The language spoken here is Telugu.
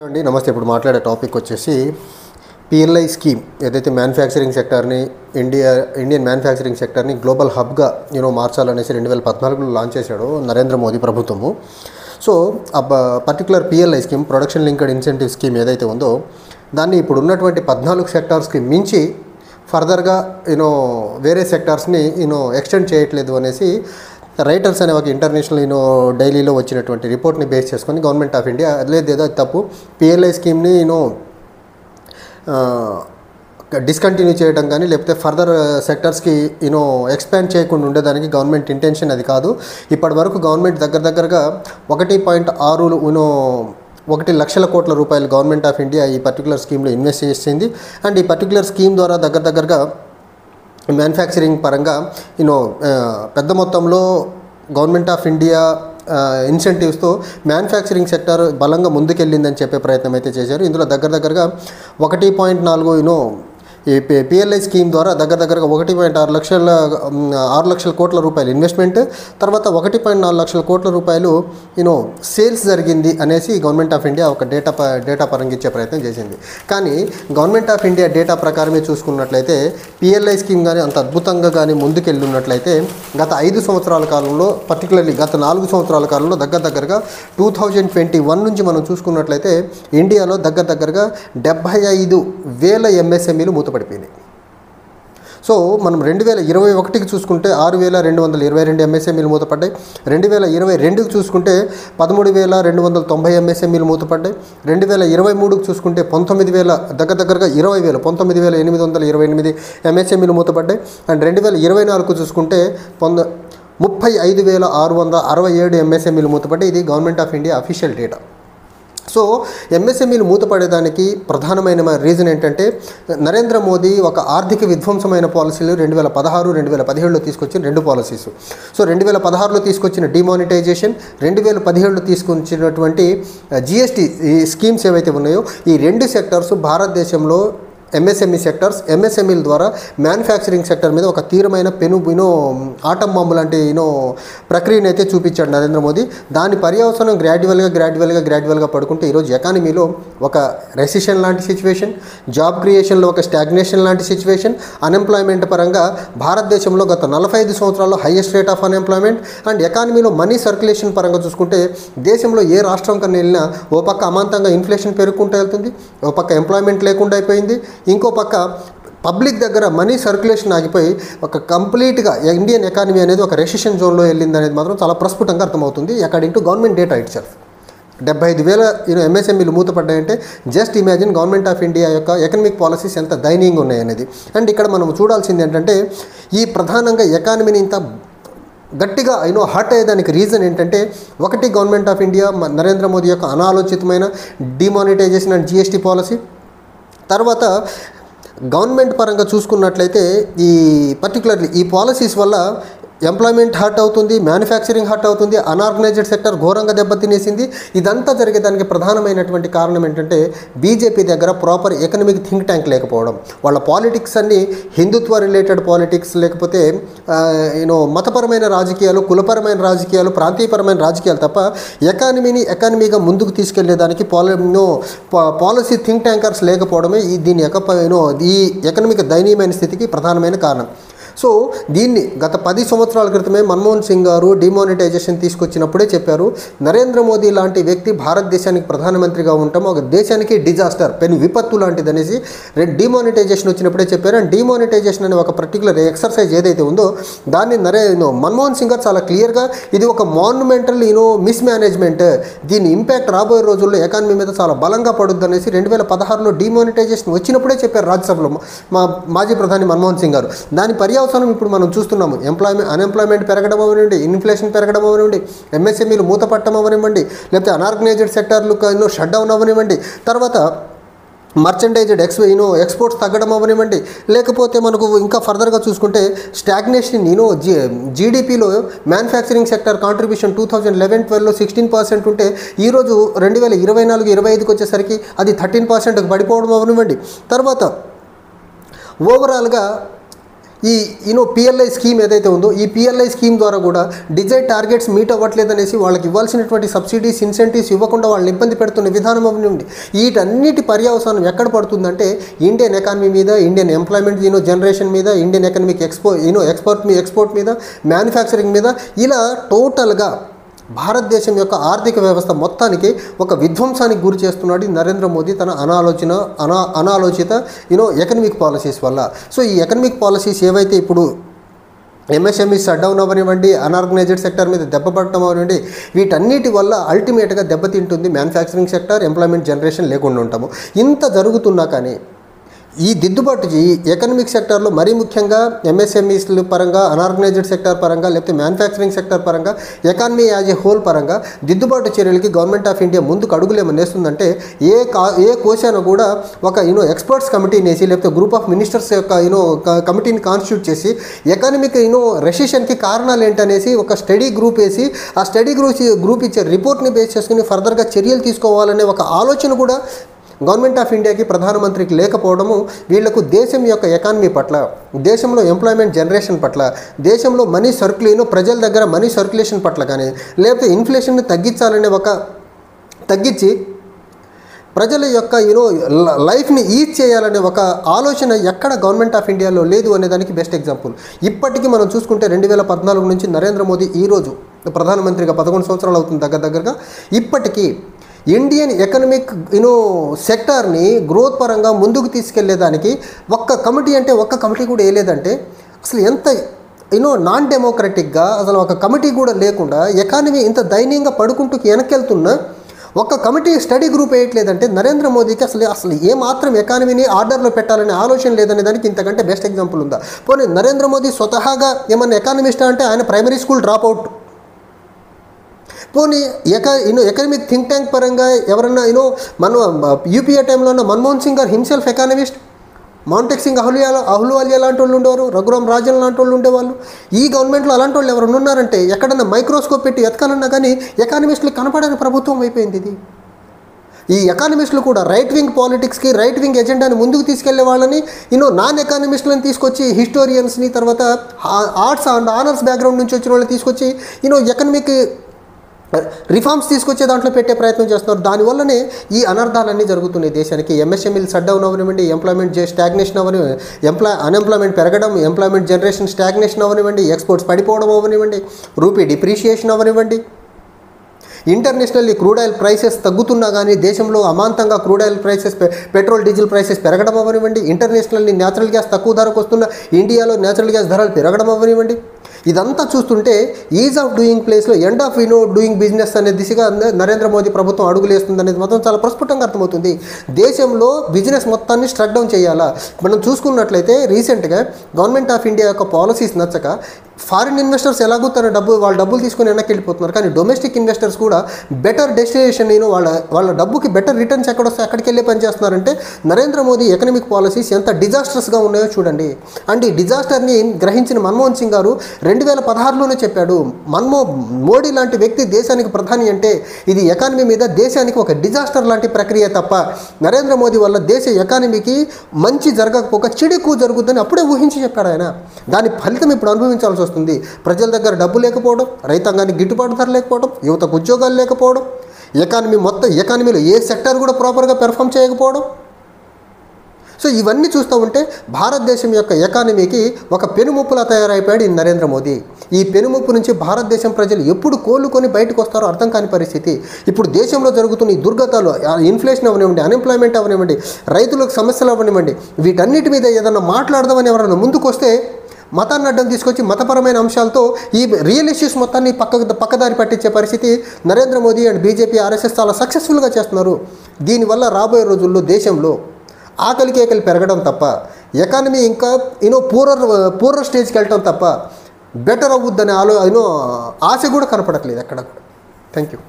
అండి నమస్తే. ఇప్పుడు మాట్లాడే టాపిక్ వచ్చేసి పిఎల్ఐ స్కీమ్ ఏదైతే మ్యానుఫ్యాక్చరింగ్ సెక్టార్ని ఇండియన్ మ్యానుఫ్యాక్చరింగ్ సెక్టార్ని గ్లోబల్ హబ్గా మార్చాలనేసి 2014లో లాంచ్ చేశాడు నరేంద్ర మోదీ ప్రభుత్వము. సో ఆ particular PLI scheme, production linked incentive scheme ఏదైతే ఉందో దాన్ని ఇప్పుడు ఉన్నటువంటి 14 సెక్టార్స్కి మించి ఫర్దర్గా వేరే సెక్టార్స్ని ఎక్స్టెండ్ చేయట్లేదు అనేసి రైటర్స్ అనే ఒక ఇంటర్నేషనల్ డైలీలో వచ్చినటువంటి రిపోర్ట్ని బేస్ చేసుకొని గవర్నమెంట్ ఆఫ్ ఇండియా లేదేదో తప్పు పిఎల్ఐ స్కీమ్ని డిస్కంటిన్యూ చేయడం కానీ లేకపోతే ఫర్దర్ సెక్టర్స్కి ఎక్స్పాండ్ చేయకుండా ఉండేదానికి గవర్నమెంట్ ఇంటెన్షన్ అది కాదు. ఇప్పటి వరకు గవర్నమెంట్ దగ్గరగా 1.6 లక్షల కోట్ల రూపాయలు గవర్నమెంట్ ఆఫ్ ఇండియా ఈ పర్టికులర్ స్కీమ్లో ఇన్వెస్ట్ చేసింది. అండ్ ఈ పర్టికులర్ స్కీమ్ ద్వారా దగ్గరగా మ్యానుఫ్యాక్చరింగ్ పరంగా పెద్ద మొత్తంలో గవర్నమెంట్ ఆఫ్ ఇండియా ఇన్సెంటివ్స్తో మ్యానుఫ్యాక్చరింగ్ సెక్టర్ బలంగా ముందుకెళ్ళిందని చెప్పే ప్రయత్నం అయితే చేశారు. ఇందులో దగ్గరగా 1.4 ఈ పిఎల్ఐ స్కీమ్ ద్వారా దగ్గరగా 1.6 లక్షల కోట్ల రూపాయలు ఇన్వెస్ట్మెంట్, తర్వాత 1.4 లక్షల కోట్ల రూపాయలు సేల్స్ జరిగింది అనేసి గవర్నమెంట్ ఆఫ్ ఇండియా ఒక డేటా పరంగా ఇచ్చే ప్రయత్నం చేసింది. కానీ గవర్నమెంట్ ఆఫ్ ఇండియా డేటా ప్రకారమే చూసుకున్నట్లయితే పిఎల్ఐ స్కీమ్ కానీ అంత అద్భుతంగా కానీ ముందుకెళ్ళున్నట్లయితే గత 5 సంవత్సరాల కాలంలో, పర్టికులర్లీ గత 4 సంవత్సరాల కాలంలో దగ్గరగా 2021 నుంచి మనం చూసుకున్నట్లయితే ఇండియాలో దగ్గరగా 75,000 ఎంఎస్ఎంఈలు మూతపడిపోయినాయి. సో మనం 2021కి చూసుకుంటే 6,222 ఎంఎస్ఎంఈలు మూతపడ్డాయి. 2022కి చూసుకుంటే 13,290 ఎంఎస్ఎంఈలు మూతపడ్డాయి. 2023కి చూసుకుంటే 19,828 ఎంఎస్ఎంఈలు మూతపడ్డాయి. అండ్ 2024కు చూసుకుంటే 35,667 ఎంఎస్ఎంఈలు మూతపడ్డాయి. ఇది government of India official data. So ఎంఎస్ఎంఈలు మూతపడేదానికి ప్రధానమైన రీజన్ ఏంటంటే నరేంద్ర మోదీ ఒక ఆర్థిక విధ్వంసమైన పాలసీలు 2016, 2017లో తీసుకొచ్చిన 2 పాలసీస్. సో 2016లో తీసుకొచ్చిన డిమానిటైజేషన్, 2017లో తీసుకొచ్చినటువంటి జిఎస్టీ స్కీమ్స్ ఏవైతే ఉన్నాయో ఈ 2 సెక్టర్స్ భారతదేశంలో ఎంఎస్ఎంఈ సెక్టర్స్, ఎంఎస్ఎంఈల ద్వారా మ్యానుఫ్యాక్చరింగ్ సెక్టర్ మీద ఒక తీవ్రమైన ఆటం బాంబు లాంటి ప్రక్రియను అయితే చూపించాడు నరేంద్ర మోదీ. దాని పర్యవసనం గ్రాడ్యువల్గా పడుకుంటే ఈరోజు ఎకానమీలో ఒక రెసిషన్ లాంటి సిచ్యువేషన్, జాబ్ క్రియేషన్లో ఒక స్టాగ్నేషన్ లాంటి సిచ్యువేషన్, అన్ఎంప్లాయ్మెంట్ పరంగా భారతదేశంలో గత 45 సంవత్సరాల్లో highest rate of unemployment. And ఎకానమీలో మనీ సర్క్యులేషన్ పరంగా చూసుకుంటే దేశంలో ఏ రాష్ట్రం కన్నా వెళ్ళినా ఓ పక్క అమాంతంగా ఇన్ఫ్లేషన్ పెరుగుకుంటూ వెళ్తుంది, ఓ పక్క ఎంప్లాయ్మెంట్ లేకుండా అయిపోయింది, ఇంకో పక్క పబ్లిక్ దగ్గర మనీ సర్క్యులేషన్ ఆగిపోయి ఒక కంప్లీట్గా ఇండియన్ ఎకానమీ అనేది ఒక రెసిషన్ జోన్లో వెళ్ళింది అనేది మాత్రం చాలా ప్రస్ఫుటంగా అర్థమవుతుంది according to government data itself. 75,000 ఎంఎస్ఎంఈలు మూతపడ్డాయంటే just imagine government of India యొక్క ఎకనమిక్ పాలసీస్ ఎంత దయనీయంగా ఉన్నాయనేది. అండ్ ఇక్కడ మనం చూడాల్సింది ఏంటంటే ఈ ప్రధానంగా ఎకానమీని ఇంత గట్టిగా హర్ట్ అయ్యేదానికి రీజన్ ఏంటంటే ఒకటి government of India Narendra Modi యొక్క అనాలోచితమైన డిమానిటైజేషన్ అండ్ జిఎస్టీ పాలసీ, తర్వాత గవర్నమెంట్ పరంగా చూసుకున్నట్లయితే ఈ పర్టికులర్లీ ఈ పాలసీస్ వల్ల ఎంప్లాయ్మెంట్ హర్ట్ అవుతుంది, మ్యానుఫ్యాక్చరింగ్ హర్ట్ అవుతుంది, అన్ఆర్గనైజ్డ్ సెక్టర్ ఘోరంగా దెబ్బతినేసింది. ఇదంతా జరిగేదానికి ప్రధానమైనటువంటి కారణం ఏంటంటే బీజేపీ దగ్గర ప్రాపర్ ఎకనమిక్ థింక్ ట్యాంక్ లేకపోవడం. వాళ్ళ పాలిటిక్స్ అన్నీ హిందుత్వ రిలేటెడ్ పాలిటిక్స్, లేకపోతే మతపరమైన రాజకీయాలు, కులపరమైన రాజకీయాలు, ప్రాంతీయపరమైన రాజకీయాలు తప్ప ఎకానమీగా ముందుకు తీసుకెళ్లేదానికి పాలసీ థింక్ ట్యాంకర్స్ లేకపోవడమే దీని ఈ ఎకనమిక్ దయనీయమైన స్థితికి ప్రధానమైన కారణం. సో దీన్ని గత 10 సంవత్సరాల క్రితమే మన్మోహన్ సింగ్ గారు డిమానిటైజేషన్ తీసుకొచ్చినప్పుడే చెప్పారు, నరేంద్ర మోదీ లాంటి వ్యక్తి భారతదేశానికి ప్రధానమంత్రిగా ఉండటం ఒక దేశానికి డిజాస్టర్, పెను విపత్తు లాంటిది అనేసి డిమానిటైజేషన్ వచ్చినప్పుడే చెప్పారు. అండ్ డిమానిటైజేషన్ అనే ఒక పర్టికులర్ ఎక్సర్సైజ్ ఏదైతే ఉందో దాన్ని మన్మోహన్ సింగ్ గారు చాలా క్లియర్గా ఇది ఒక మాన్యుమెంటల్ మిస్ మేనేజ్మెంట్, దీని ఇంపాక్ట్ రాబోయే రోజుల్లో ఎకానమీ మీద చాలా బలంగా పడుద్ది అనేసి 2016లో డిమానిటైజేషన్ వచ్చినప్పుడే చెప్పారు రాజ్యసభలో మాజీ ప్రధాని మన్మోహన్ సింగ్ గారు. దాని పర్యావసనం ఇప్పుడు మనం చూస్తున్నాము. అన్ఎంప్లాయ్మెంట్ పెరగడం అవనివ్వండి, ఇన్ఫ్లేషన్ పెరగడం అవనివ్వండి, ఎంఎస్ఎంఈలు మూతపట్టడం అవనివ్వండి, లేకపోతే అన్ఆర్గనైజ్డ్ సెక్టార్లు షట్ డౌన్ అవనివ్వండి, తర్వాత మర్చెండైజ్డ్ ఎక్స్పోర్ట్స్ తగ్గడం అవనివ్వండి, లేకపోతే మనకు ఇంకా ఫర్దర్గా చూసుకుంటే స్టాగ్నేషన్ జీడిపిలో మ్యానుఫ్యాక్చరింగ్ సెక్టర్ కాంట్రిబ్యూషన్ 2011-12లో 16% ఉంటే ఈరోజు 2024-25కి వచ్చేసరికి అది 13%కి పడిపోవడం అవనివ్వండి. తర్వాత ఓవరాల్గా ఈ పిఎల్ఐ స్కీమ్ ఏదైతే ఉందో ఈ పిఎల్ఐ స్కీమ్ ద్వారా కూడా డిజైర్ టార్గెట్స్ మీట్ అవ్వట్లేదనేసి వాళ్ళకి ఇవ్వాల్సినటువంటి సబ్సిడీస్ ఇన్సెంటివ్స్ ఇవ్వకుండా వాళ్ళని ఇబ్బంది పెడుతున్న విధానం నుండి వీటన్నిటి పర్యవసానం ఎక్కడ పడుతుందంటే ఇండియన్ ఎకానమీ మీద, ఇండియన్ ఎంప్లాయ్మెంట్ జనరేషన్ మీద, ఇండియన్ ఎకనమిక్ ఎక్స్పోర్ట్ మీద, మ్యానుఫ్యాక్చరింగ్ మీద, ఇలా టోటల్గా భారతదేశం యొక్క ఆర్థిక వ్యవస్థ మొత్తానికి ఒక విధ్వంసానికి గురి చేస్తున్నాడు నరేంద్ర మోదీ తన అనాలోచిత ఎకనమిక్ పాలసీస్ వల్ల. సో ఈ ఎకనమిక్ పాలసీస్ ఏవైతే ఇప్పుడు ఎంఎస్ఎంఈ షట్ డౌన్ అవ్వనివ్వండి, అన్ఆర్గనైజ్డ్ సెక్టర్ మీద దెబ్బపడటం అవ్వనివ్వండి, వీటన్నిటి వల్ల అల్టిమేట్గా దెబ్బతింటుంది మ్యానుఫ్యాక్చరింగ్ సెక్టర్, ఎంప్లాయ్మెంట్ జనరేషన్ లేకుండా ఉంటాము. ఇంత జరుగుతున్నా కానీ ఈ దిద్దుబాటు ఈ ఎకనమిక్ సెక్టార్లో మరీ ముఖ్యంగా ఎంఎస్ఎంఈస్ల పరంగా, అన్ఆర్గనైజ్డ్ సెక్టార్ పరంగా, లేకపోతే మ్యానుఫ్యాక్చరింగ్ సెక్టార్ పరంగా, ఎకానమీ యాజ్ ఏ హోల్ పరంగా దిద్దుబాటు చర్యలకి గవర్నమెంట్ ఆఫ్ ఇండియా ముందుకు అడుగులు ఏమనేస్తుందంటే ఏ కోశాన కూడా ఒక ఎక్స్పర్ట్స్ కమిటీని వేసి, లేకపోతే గ్రూప్ ఆఫ్ మినిస్టర్స్ యొక్క కమిటీని కాన్స్టిట్యూట్ చేసి ఎకనమిక్ రెసిషన్కి కారణాలు ఏంటనేసి ఒక స్టడీ గ్రూప్ వేసి ఆ స్టడీ గ్రూప్ ఇచ్చే రిపోర్ట్ని బేస్ చేసుకుని ఫర్దర్గా చర్యలు తీసుకోవాలనే ఒక ఆలోచన కూడా గవర్నమెంట్ ఆఫ్ ఇండియాకి, ప్రధానమంత్రికి లేకపోవడము వీళ్లకు దేశం యొక్క ఎకానమీ పట్ల, దేశంలో ఎంప్లాయ్మెంట్ జనరేషన్ పట్ల, దేశంలో మనీ ప్రజల దగ్గర మనీ సర్క్యులేషన్ పట్ల కానీ, లేకపోతే ఇన్ఫ్లేషన్ని తగ్గించి ప్రజల యొక్క లైఫ్ని ఈజ్ చేయాలనే ఒక ఆలోచన ఎక్కడ గవర్నమెంట్ ఆఫ్ ఇండియాలో లేదు అనేదానికి బెస్ట్ ఎగ్జాంపుల్. ఇప్పటికీ మనం చూసుకుంటే 2014 నుంచి నరేంద్ర మోదీ ఈరోజు ప్రధానమంత్రిగా 11 సంవత్సరాలు అవుతుంది దగ్గరగా. ఇప్పటికీ ఇండియన్ ఎకనమిక్ సెక్టార్ని గ్రోత్ పరంగా ముందుకు తీసుకెళ్లేదానికి ఒక్క కమిటీ కూడా వేయలేదంటే అసలు ఎంత నాన్ డెమోక్రటిక్గా అసలు ఒక కమిటీ కూడా లేకుండా ఎకానమీ ఇంత దయనీయంగా పడుకుంటూ వెనక్కెళ్తున్నా ఒక్క కమిటీ స్టడీ గ్రూప్ వేయట్లేదంటే నరేంద్ర మోదీకి అసలు ఏమాత్రం ఎకానమీని ఆర్డర్లో పెట్టాలనే ఆలోచన లేదనే దానికి ఇంతకంటే బెస్ట్ ఎగ్జాంపుల్ ఉందా? పోనీ నరేంద్ర మోదీ స్వతహాగా ఏమన్నా ఎకానమిస్టా అంటే ఆయన ప్రైమరీ స్కూల్ డ్రాప్ అవుట్. పోనీ ఎకనమిక్ థింక్ ట్యాంక్ పరంగా ఎవరన్నా మన యూపీఏ టైంలో ఉన్న మన్మోహన్ సింగ్ గారు హిమ్సెల్ఫ్ ఎకానమిస్ట్, మాంటెక్ సింగ్ అహ్లూవాలియా లాంటి వాళ్ళు ఉండేవారు, రఘురామ్ రాజన్ లాంటి వాళ్ళు ఉండేవాళ్ళు. ఈ గవర్నమెంట్లో అలాంటి వాళ్ళు ఎవరైనా ఉన్నారంటే ఎక్కడన్నా మైక్రోస్కోప్ పెట్టి ఎతకాలన్నా కానీ ఎకానమిస్టులు కనపడని ప్రభుత్వం అయిపోయింది ఇది. ఈ ఎకానమిస్టులు కూడా రైట్ వింగ్ పాలిటిక్స్కి, రైట్ వింగ్ ఎజెండాని ముందుకు తీసుకెళ్లే వాళ్ళని నాన్ ఎకానమిస్టులను తీసుకొచ్చి, హిస్టోరియన్స్ని, తర్వాత ఆర్ట్స్ అండ్ ఆనర్స్ బ్యాక్గ్రౌండ్ నుంచి వచ్చిన వాళ్ళని తీసుకొచ్చి ఎకనమిక్ రిఫార్మ్స్ తీసుకొచ్చే దాంట్లో పెట్టే ప్రయత్నం చేస్తున్నారు. దానివల్లనే ఈ అనర్థాలన్నీ జరుగుతున్నాయి దేశానికి. ఎంఎస్ఎంఈలు షట్ డౌన్ అవ్వనివ్వండి, ఎంప్లాయ్మెంట్ స్టాగ్నేషన్ అవ్వనివ్వండి, అన్ఎంప్లాయ్మెంట్ పెరగడం, ఎంప్లాయ్మెంట్ జనరేషన్ స్టాగ్నేషన్ అవ్వనివ్వండి, ఎక్స్పోర్ట్స్ పడిపోవడం అవ్వనివ్వండి, రూపీ డిప్రిషియేషన్ అవ్వనివ్వండి, ఇంటర్నేషనల్లీ క్రూడ్ ఆయిల్ ప్రైసెస్ తగ్గుతున్నా కానీ దేశంలో అమాంతంగా crude oil prices, petrol diesel prices పెరగడం అవ్వనివ్వండి, ఇంటర్నేషనల్లీ న్యాచురల్ గ్యాస్ తక్కువ ధరకు వస్తున్న ఇండియాలో న్యాచురల్ గ్యాస్ ధరలు పెరగడం అవ్వనివ్వండి. ఇదంతా చూస్తుంటే ఈజ్ ఆఫ్ డూయింగ్ ప్లేస్లో ఎండ్ ఆఫ్ డూయింగ్ బిజినెస్ అనే దిశగా నరేంద్ర మోదీ ప్రభుత్వం అడుగులేస్తుంది అనేది మాత్రం చాలా ప్రస్ఫుటంగా అర్థమవుతుంది. దేశంలో బిజినెస్ మొత్తాన్ని స్ట్రక్ డౌన్ చేయాలా? మనం చూసుకున్నట్లయితే రీసెంట్గా గవర్నమెంట్ ఆఫ్ ఇండియా యొక్క పాలసీస్ నచ్చక ఫారిన్ ఇన్వెస్టర్స్ ఎలాగో వాళ్ళ డబ్బులు తీసుకొని వెనక్కి వెళ్ళిపోతున్నారు. కానీ డొమెస్టిక్ ఇన్వెస్టర్స్ కూడా బెటర్ డెస్టినేషన్ వాళ్ళ డబ్బుకి బెటర్ రిటర్న్స్ ఎక్కడొస్తే అక్కడికి వెళ్ళే పని చేస్తున్నారంటే నరేంద్ర మోదీ ఎకనమిక్ పాలసీస్ ఎంత డిజాస్టర్స్గా ఉన్నాయో చూడండి. అండ్ ఈ డిజాస్టర్ని గ్రహించిన మన్మోహన్ సింగ్ గారు 2016లోనే చెప్పాడు, మోడీ లాంటి వ్యక్తి దేశానికి ప్రధాని అంటే ఇది ఎకానమీ మీద దేశానికి ఒక డిజాస్టర్ లాంటి ప్రక్రియ తప్ప నరేంద్ర మోదీ వల్ల దేశ ఎకానమీకి మంచి జరగకపోక చెడు ఎక్కువ జరుగుతుందని అప్పుడే ఊహించి చెప్పాడు ఆయన. దాని ఫలితం ఇప్పుడు అనుభవించాల్సి వస్తుంది. ప్రజల దగ్గర డబ్బు లేకపోవడం, రైతాంగానికి గిట్టుబాటు ధర లేకపోవడం, యువతకు ఉద్యోగాలు లేకపోవడం, ఎకానమీలో ఏ సెక్టర్ కూడా ప్రాపర్గా పెర్ఫామ్ చేయకపోవడం. సో ఇవన్నీ చూస్తూ ఉంటే భారతదేశం యొక్క ఎకానమీకి ఒక పెనుముప్పులా తయారైపోయాడు ఈ నరేంద్ర మోదీ. ఈ పెనుముప్పు నుంచి భారతదేశం ప్రజలు ఎప్పుడు కోలుకొని బయటకు వస్తారో అర్థం కాని పరిస్థితి. ఇప్పుడు దేశంలో జరుగుతున్న ఈ దుర్గతాలు, ఇన్ఫ్లేషన్ అవనివ్వండి, అన్ఎంప్లాయ్మెంట్ అవనివ్వండి, రైతులకు సమస్యలు అవనివ్వండి, వీటన్నిటి మీద ఏదన్నా మాట్లాడదామని ఎవరైనా ముందుకు వస్తే మతాన్ని అడ్డం తీసుకొచ్చి మతపరమైన అంశాలతో ఈ రియల్ ఇష్యూస్ మొత్తాన్ని పక్కదారి పట్టించే పరిస్థితి Narendra Modi and BJP, RSS చాలా సక్సెస్ఫుల్గా చేస్తున్నారు. దీనివల్ల రాబోయే రోజుల్లో దేశంలో ఆకలి కేకలు పెరగడం తప్ప, ఎకానమీ ఇంకా పూర్వ స్టేజ్కి వెళ్ళటం తప్ప బెటర్ అవుద్దనే ఆశ కూడా కనపడట్లేదు ఎక్కడ కూడా. Thank you.